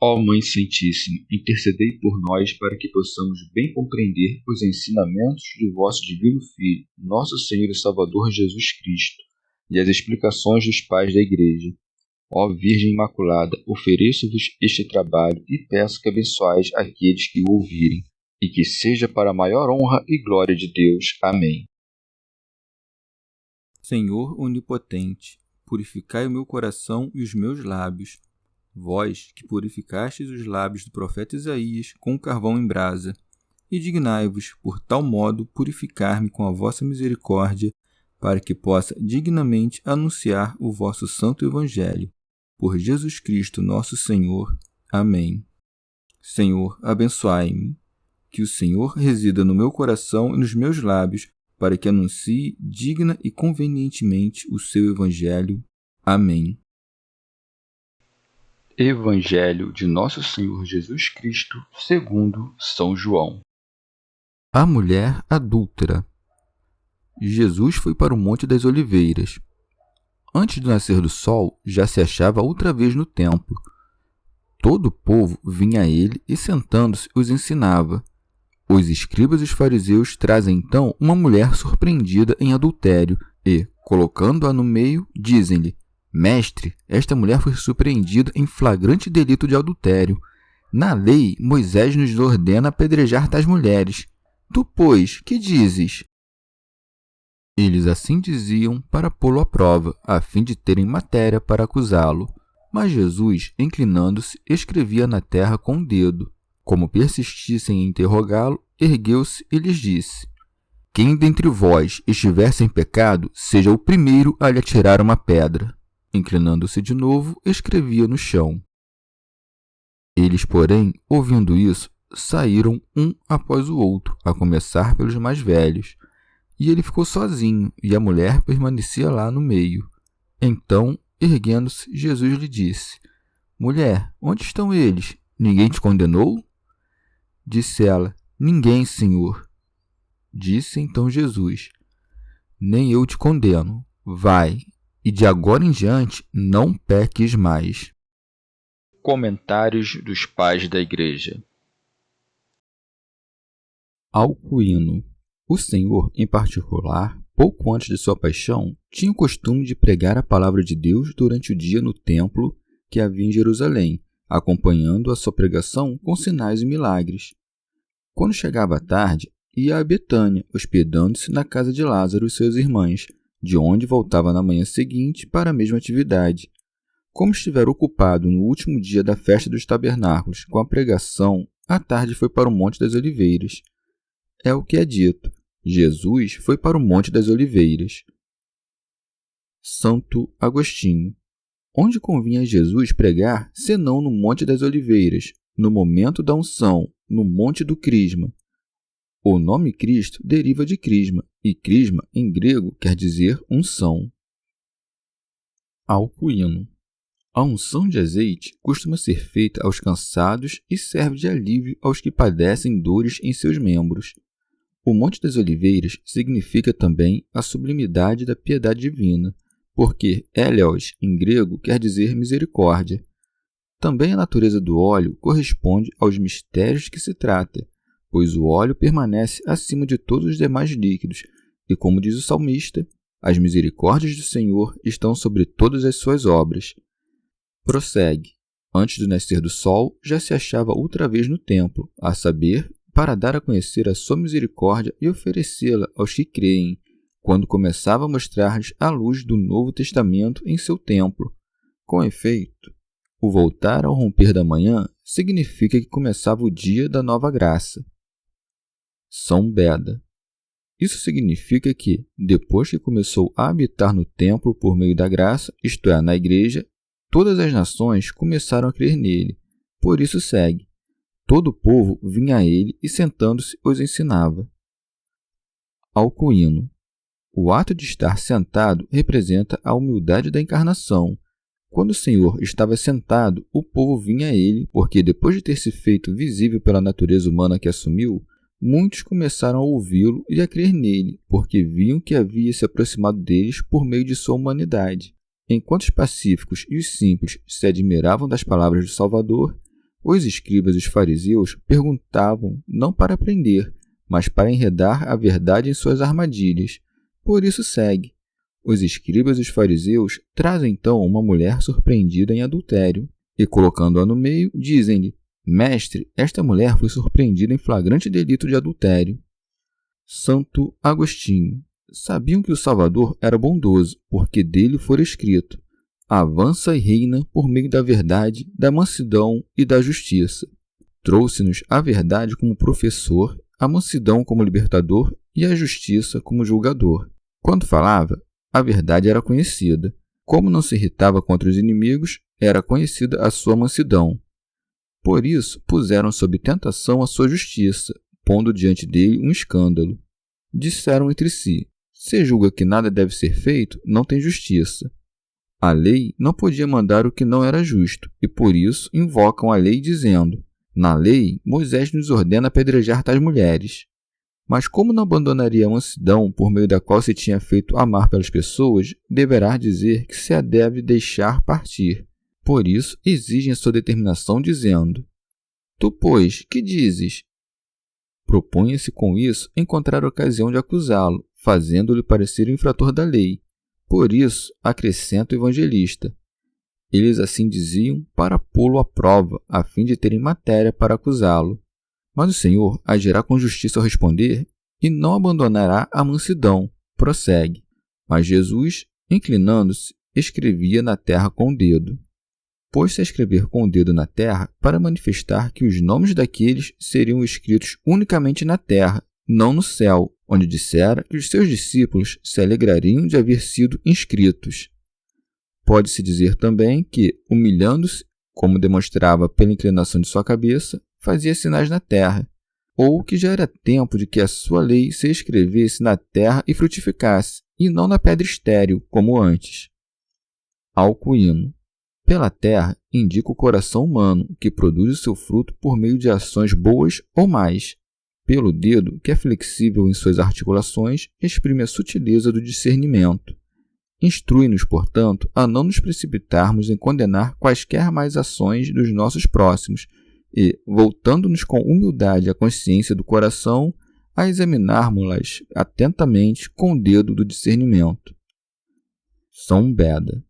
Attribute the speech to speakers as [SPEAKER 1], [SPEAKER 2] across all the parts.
[SPEAKER 1] Ó Mãe Santíssima, intercedei por nós para que possamos bem compreender os ensinamentos de vosso Divino Filho, nosso Senhor e Salvador Jesus Cristo, e as explicações dos pais da Igreja. Ó Virgem Imaculada, ofereço-vos este trabalho e peço que abençoais aqueles que o ouvirem, e que seja para a maior honra e glória de Deus. Amém.
[SPEAKER 2] Senhor onipotente, purificai o meu coração e os meus lábios. Vós, que purificastes os lábios do profeta Isaías com carvão em brasa, e dignai-vos, por tal modo, purificar-me com a vossa misericórdia, para que possa dignamente anunciar o vosso santo Evangelho. Por Jesus Cristo nosso Senhor. Amém. Senhor, abençoai-me. Que o Senhor resida no meu coração e nos meus lábios, para que anuncie digna e convenientemente o seu Evangelho. Amém.
[SPEAKER 1] Evangelho de Nosso Senhor Jesus Cristo, segundo São João.
[SPEAKER 2] A mulher adúltera. Jesus foi para o Monte das Oliveiras. Antes do nascer do sol, já se achava outra vez no templo. Todo o povo vinha a ele e, sentando-se, os ensinava. Os escribas e os fariseus trazem então uma mulher surpreendida em adultério e, colocando-a no meio, dizem-lhe: Mestre, esta mulher foi surpreendida em flagrante delito de adultério. Na lei, Moisés nos ordena apedrejar tais mulheres. Tu, pois, que dizes? Eles assim diziam para pô-lo à prova, a fim de terem matéria para acusá-lo. Mas Jesus, inclinando-se, escrevia na terra com o dedo. Como persistissem em interrogá-lo, ergueu-se e lhes disse: Quem dentre vós estiver sem pecado, seja o primeiro a lhe atirar uma pedra. Inclinando-se de novo, escrevia no chão. Eles, porém, ouvindo isso, saíram um após o outro, a começar pelos mais velhos. E ele ficou sozinho, e a mulher permanecia lá no meio. Então, erguendo-se, Jesus lhe disse: Mulher, onde estão eles? Ninguém te condenou? Disse ela: Ninguém, Senhor. Disse então Jesus: Nem eu te condeno. Vai, e de agora em diante não peques mais.
[SPEAKER 1] Comentários dos Pais da Igreja.
[SPEAKER 2] Alcuíno. O Senhor, em particular, pouco antes de sua paixão, tinha o costume de pregar a palavra de Deus durante o dia no templo que havia em Jerusalém, acompanhando a sua pregação com sinais e milagres. Quando chegava a tarde, ia a Betânia, hospedando-se na casa de Lázaro e seus irmãos, de onde voltava na manhã seguinte para a mesma atividade. Como estivera ocupado no último dia da festa dos tabernáculos com a pregação, à tarde foi para o Monte das Oliveiras. É o que é dito: Jesus foi para o Monte das Oliveiras. Santo Agostinho. Onde convinha a Jesus pregar, senão no Monte das Oliveiras, no momento da unção, no Monte do Crisma? O nome Cristo deriva de crisma, e crisma, em grego, quer dizer unção. Alcuíno. A unção de azeite costuma ser feita aos cansados e serve de alívio aos que padecem dores em seus membros. O Monte das Oliveiras significa também a sublimidade da piedade divina, porque Hélios, em grego, quer dizer misericórdia. Também a natureza do óleo corresponde aos mistérios de que se trata, pois o óleo permanece acima de todos os demais líquidos, e como diz o salmista, as misericórdias do Senhor estão sobre todas as suas obras. Prossegue. Antes do nascer do sol, já se achava outra vez no templo, a saber, para dar a conhecer a sua misericórdia e oferecê-la aos que creem, quando começava a mostrar-lhes a luz do Novo Testamento em seu templo. Com efeito, o voltar ao romper da manhã significa que começava o dia da nova graça. São Beda. Isso significa que, depois que começou a habitar no templo por meio da graça, isto é, na igreja, todas as nações começaram a crer nele. Por isso segue: todo o povo vinha a ele e, sentando-se, os ensinava. Alcuíno. O ato de estar sentado representa a humildade da encarnação. Quando o Senhor estava sentado, o povo vinha a ele, porque depois de ter se feito visível pela natureza humana que assumiu, muitos começaram a ouvi-lo e a crer nele, porque viam que havia se aproximado deles por meio de sua humanidade. Enquanto os pacíficos e os simples se admiravam das palavras do Salvador, Os escribas e os fariseus perguntavam não para aprender, mas para enredar a verdade em suas armadilhas. Por isso segue. Os escribas e os fariseus trazem então uma mulher surpreendida em adultério e, colocando-a no meio, dizem-lhe: Mestre, esta mulher foi surpreendida em flagrante delito de adultério. Santo Agostinho. Sabiam que o Salvador era bondoso, porque dele fora escrito: avança e reina por meio da verdade, da mansidão e da justiça. Trouxe-nos a verdade como professor, a mansidão como libertador e a justiça como julgador. Quando falava, a verdade era conhecida. Como não se irritava contra os inimigos, era conhecida a sua mansidão. Por isso, puseram sob tentação a sua justiça, pondo diante dele um escândalo. Disseram entre si: se julga que nada deve ser feito, não tem justiça. A lei não podia mandar o que não era justo, e por isso invocam a lei dizendo: na lei, Moisés nos ordena apedrejar tais mulheres. Mas como não abandonaria a mansidão por meio da qual se tinha feito amar pelas pessoas, deverá dizer que se a deve deixar partir. Por isso, exigem a sua determinação dizendo: tu, pois, que dizes? Propunha-se com isso encontrar ocasião de acusá-lo, fazendo-lhe parecer infrator da lei. Por isso, acrescenta o evangelista: eles assim diziam para pô-lo à prova, a fim de terem matéria para acusá-lo. Mas o Senhor agirá com justiça ao responder e não abandonará a mansidão. Prossegue. Mas Jesus, inclinando-se, escrevia na terra com o dedo. Pôs-se a escrever com o dedo na terra para manifestar que os nomes daqueles seriam escritos unicamente na terra, não no céu, onde dissera que os seus discípulos se alegrariam de haver sido inscritos. Pode-se dizer também que, humilhando-se, como demonstrava pela inclinação de sua cabeça, fazia sinais na terra, ou que já era tempo de que a sua lei se escrevesse na terra e frutificasse, e não na pedra estéril, como antes. Alcuíno. Pela terra indica o coração humano, que produz o seu fruto por meio de ações boas ou más. Pelo dedo, que é flexível em suas articulações, exprime a sutileza do discernimento. Instrui-nos, portanto, a não nos precipitarmos em condenar quaisquer más ações dos nossos próximos e, voltando-nos com humildade à consciência do coração, a examinarmos-las atentamente com o dedo do discernimento. São Beda.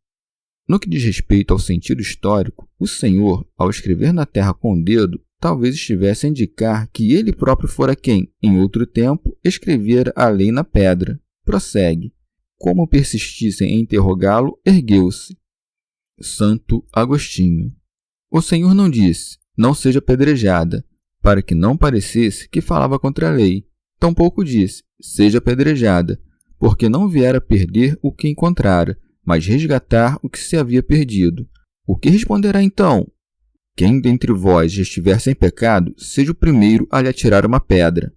[SPEAKER 2] No que diz respeito ao sentido histórico, o Senhor, ao escrever na terra com o dedo, talvez estivesse a indicar que ele próprio fora quem, em outro tempo, escrevera a lei na pedra. Prossegue. Como persistissem em interrogá-lo, ergueu-se. Santo Agostinho. O Senhor não disse: não seja apedrejada, para que não parecesse que falava contra a lei. Tampouco disse: seja apedrejada, porque não viera perder o que encontrara, mas resgatar o que se havia perdido. O que responderá então? Quem dentre vós já estiver sem pecado, seja o primeiro a lhe atirar uma pedra.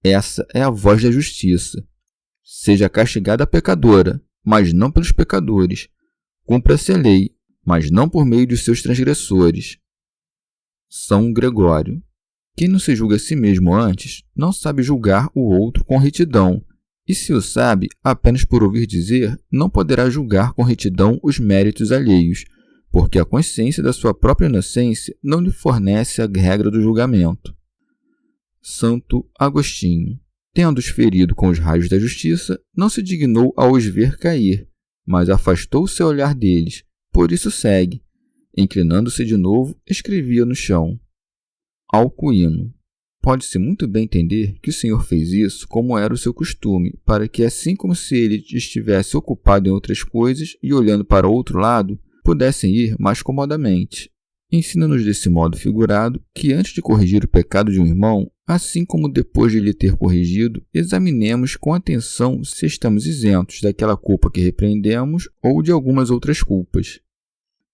[SPEAKER 2] Essa é a voz da justiça. Seja castigada a pecadora, mas não pelos pecadores. Cumpra-se a lei, mas não por meio dos seus transgressores. São Gregório. Quem não se julga a si mesmo antes, não sabe julgar o outro com retidão, e se o sabe, apenas por ouvir dizer, não poderá julgar com retidão os méritos alheios, porque a consciência da sua própria inocência não lhe fornece a regra do julgamento. Santo Agostinho. Tendo-os ferido com os raios da justiça, não se dignou a os ver cair, mas afastou o seu olhar deles, por isso segue. Inclinando-se de novo, escrevia no chão. Alcuíno. Pode-se muito bem entender que o Senhor fez isso como era o seu costume, para que, assim como se ele estivesse ocupado em outras coisas e olhando para outro lado, pudessem ir mais comodamente. Ensina-nos desse modo figurado que, antes de corrigir o pecado de um irmão, assim como depois de lhe ter corrigido, examinemos com atenção se estamos isentos daquela culpa que repreendemos ou de algumas outras culpas.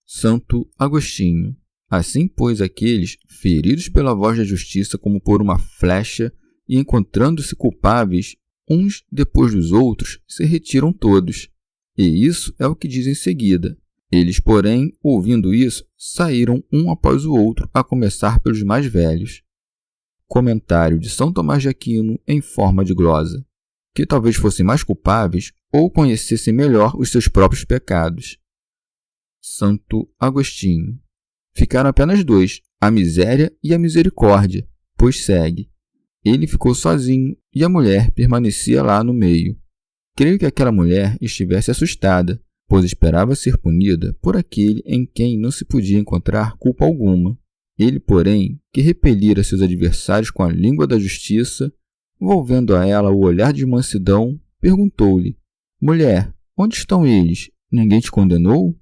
[SPEAKER 2] Santo Agostinho. Assim, pois, aqueles, feridos pela voz da justiça como por uma flecha, e encontrando-se culpáveis, uns depois dos outros, se retiram todos. E isso é o que diz em seguida. Eles, porém, ouvindo isso, saíram um após o outro, a começar pelos mais velhos. Comentário de São Tomás de Aquino em forma de glosa. Que talvez fossem mais culpáveis ou conhecessem melhor os seus próprios pecados. Santo Agostinho. Ficaram apenas dois, a miséria e a misericórdia, pois segue. Ele ficou sozinho e a mulher permanecia lá no meio. Creio que aquela mulher estivesse assustada, pois esperava ser punida por aquele em quem não se podia encontrar culpa alguma. Ele, porém, que repelira seus adversários com a língua da justiça, volvendo a ela o olhar de mansidão, perguntou-lhe: Mulher, onde estão eles? Ninguém te condenou?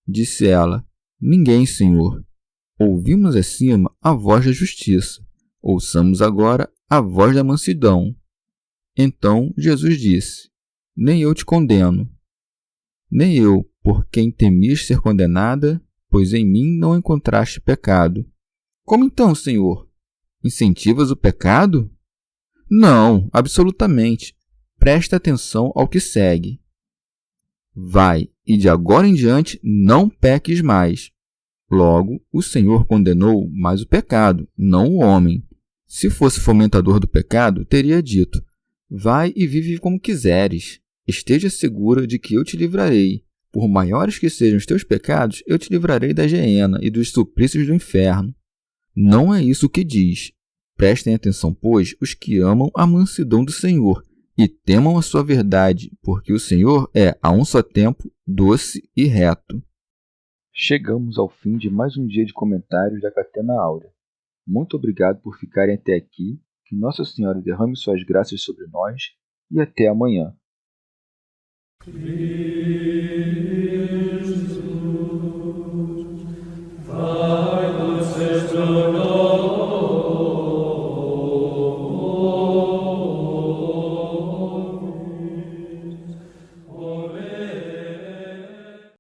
[SPEAKER 2] Disse ela: Ninguém, Senhor. Ouvimos acima a voz da justiça. Ouçamos agora a voz da mansidão. Então Jesus disse: Nem eu te condeno. Nem eu, por quem temias ser condenada, pois em mim não encontraste pecado. Como então, Senhor? Incentivas o pecado? Não, absolutamente. Presta atenção ao que segue. Vai, e de agora em diante não peques mais. Logo, o Senhor condenou mais o pecado, não o homem. Se fosse fomentador do pecado, teria dito: Vai e vive como quiseres. Esteja segura de que eu te livrarei. Por maiores que sejam os teus pecados, eu te livrarei da geena e dos suplícios do inferno. Não é isso que diz. Prestem atenção, pois, os que amam a mansidão do Senhor e temam a sua verdade, porque o Senhor é, a um só tempo, doce e reto.
[SPEAKER 1] Chegamos ao fim de mais um dia de comentários da Catena Áurea. Muito obrigado por ficarem até aqui, que Nossa Senhora derrame suas graças sobre nós e até amanhã.